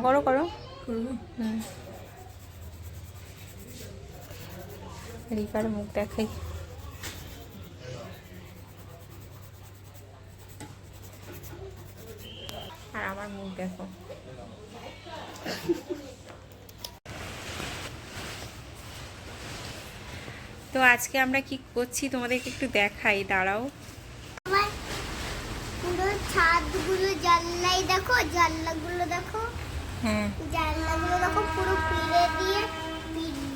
করো করো রিকার মুখ দেখাই। আর আমার মুখ দেখো। তো আজকে আমরা কি করছি তোমাদেরকে একটু দেখাই, দাঁড়াও। পুরো ছাদগুলো জানলাই দেখো, জানলাগুলো দেখো। হ্যাঁ, জানলাগুলো দেখো পুরো পিট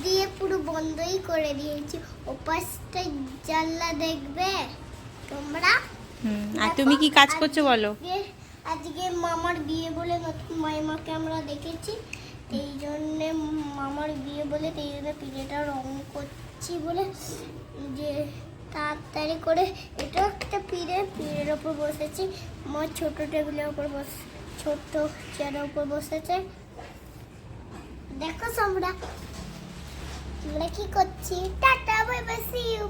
দিয়ে পুরো বন্ধই করে দিয়েছি। ওপাশটা জানলা দেখবে তোমরা। আর তুমি কি কাজ করছো বলো? আজকে মামার বিয়ে বলে নতুন মাইমাকে আমরা দেখেছি, এই জন্যে মামার বিয়ে বলে এই জন্য পিঠেটা রং করছি বলে যে তাড়াতাড়ি করে। এটা একটা পিঠের ওপর বসেছি। আমার ছোট টেবিলের ওপর ছোট চেয়ারের ওপর বসেছে। দেখো তোমরা আমরা কি করছি। Tata bye bye see you.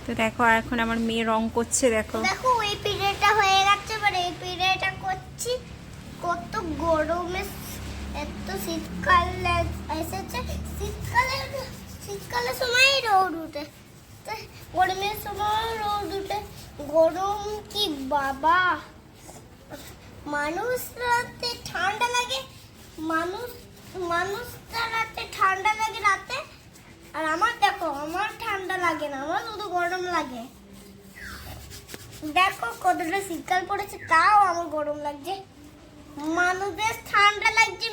তো দেখো আর এখন আমার মেয়ে রং করছে। দেখো দেখো এই পিঠেটা হয়ে গেছে, এবার এই পিঠেটা করছি। কত গরমে এত শীতকাল এসেছে। শীতকালের সময় রোদ উঠে, গরমের সময় রোদ উঠে। গরম কি বাবা, মানুষ রাতে ঠান্ডা লাগে, মানুষ রাতে ঠান্ডা লাগে রাতে। আর আমার দেখো, আমার ঠান্ডা লাগে না, আমার শুধু গরম লাগে। দেখো কতটা শীতকাল পড়েছে, তাও আমার গরম লাগছে। মানুষদের ঠান্ডা লাগছে,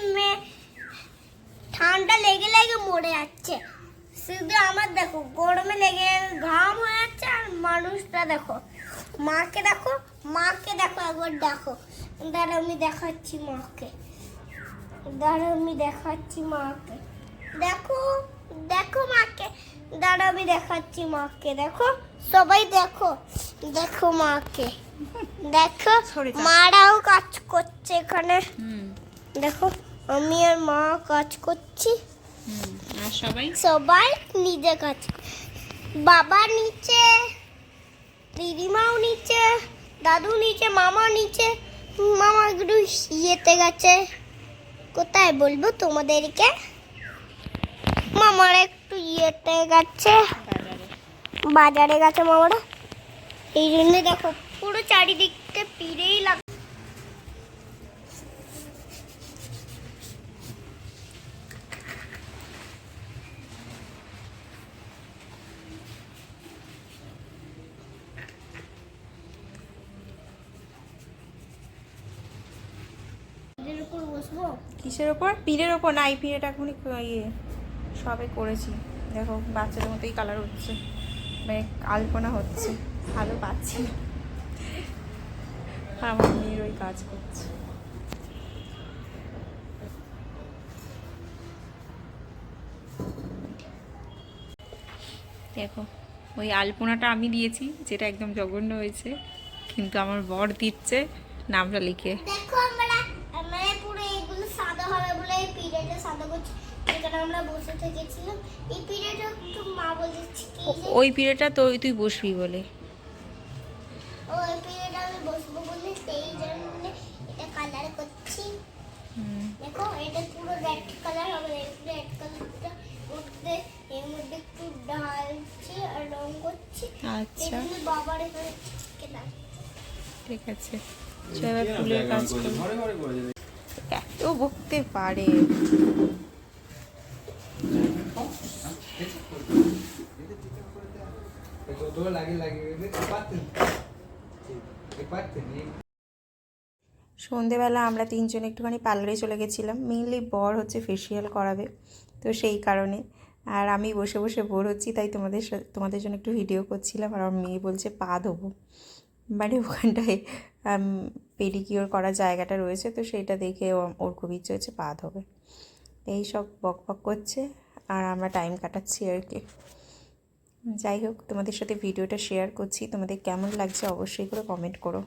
ঠান্ডা লেগে লেগে মরে যাচ্ছে। শুধু আমার দেখো গরমে লেগে ঘাম হয়ে যাচ্ছে। আর মানুষটা দেখো, মাকে দেখো একবার দেখো। দাঁড়াও আমি দেখাচ্ছি মাকে, দেখো মাকে। দাঁড়াও আমি দেখাচ্ছি মাকে। দেখো সবাই দেখো মাকে। দেখো মারাও কাজ করছে এখানে। দেখো আমি আর মা কাজ করছি। আর সবাই নিজে কাজ। বাবা নিচে, দিদিমাও নিচে, দাদু নিচে, মামা নিচে। মামা একটু ইয়েতে গেছে, কোথায় বলবো তোমাদেরকে। মামার একটু ইয়েতে গেছে, বাজারে গেছে মামারা। এই জন্য দেখো পুরো চারিদিকটা পিড়েই লাগ। কিসের ওপর? পিঠের ওপর না, এই পিঠেটা এখনই ইয়ে সবে করেছি। দেখো বাচ্চাদের মতোই কালার হচ্ছে, মানে আলপনা হচ্ছে, ভালো পাচ্ছি। আমার মেয়ের ওই কাজ করছে। দেখো ওই আলপনাটা আমি দিয়েছি, যেটা একদম জঘন্য হয়েছে, কিন্তু আমার বর দিচ্ছে নামটা লিখে। দেখো আমরা পুরো এগুলো সাদা হবে বলে এই পিরিয়ডে সাদা করছি, যেখানে আমরা বসে থেকেছিলাম। এই পিরিয়ডে একটু মা বলেছে কি ওই পিরিয়ডটা তো তুই বসবি বলে, ওই পিরিয়ডে আমি বসবো বলে সেই জন্য এটা কালার করছি। দেখো এটা পুরো রেড কালার হবে। রেড কালারটা উঠতে এর মধ্যে একটু ঢালছি আর রং করছি। আচ্ছা বাবার এখানে কেনা। ঠিক আছে, এবার ফুলের কাজ করি। এত বকতে পারে। সন্ধেবেলা আমরা তিনজন একটুখানি পার্লারে চলে গেছিলাম। মেইনলি বর হচ্ছে ফেসিয়াল করাবে, তো সেই কারণে। আর আমি বসে বসে বোর হচ্ছি, তাই তোমাদের জন্য একটু ভিডিও করছিলাম। আর আমার মেয়ে বলছে পা ধোবো, মানে ওখানটায় পেডিকিওর করার জায়গাটা রয়েছে, তো সেইটা দেখে ওর খুব ইচ্ছে হচ্ছে পা ধোবে। এই সব বকবক করছে আর আমরা টাইম কাটাচ্ছি আর কি। যাই হোক, তোমাদের সাথে ভিডিওটা শেয়ার করছি, তোমাদের কেমন লাগছে অবশ্যই করে কমেন্ট করো।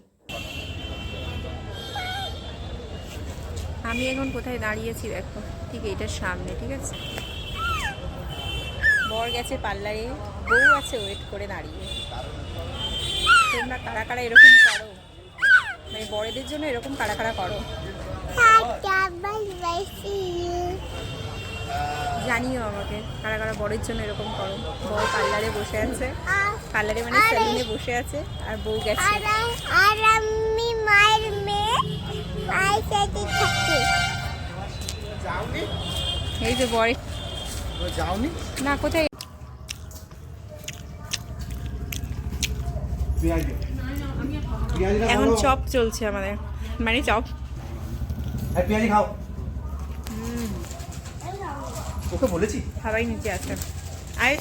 আমি এখন কোথায় দাঁড়িয়েছি দেখো, ঠিক এইটার সামনে, ঠিক আছে। বর গেছে পার্লারে, বউ আছে ওয়েট করে দাঁড়িয়ে। তোমরা কারা কারা এরকম করো, মানে বড়দের জন্য এরকম কারা কারা করো জানিও আমাকে, কারা কারা বরের জন্য এরকম করো। বর পার্লারে বসে আছে, পার্লারে মানে সেলুনে বসে আছে, আর বউ গেছে। আর আমি মায়ের মেয়ে, মায়ের সাথে থাকি। এই যে বরে যাওনি না কোথায় এখন চপ চলছে আমাদের, মানে চপ পেঁয়াজি খাও। ওকে বলেছি সবাই নিচে আছে। আর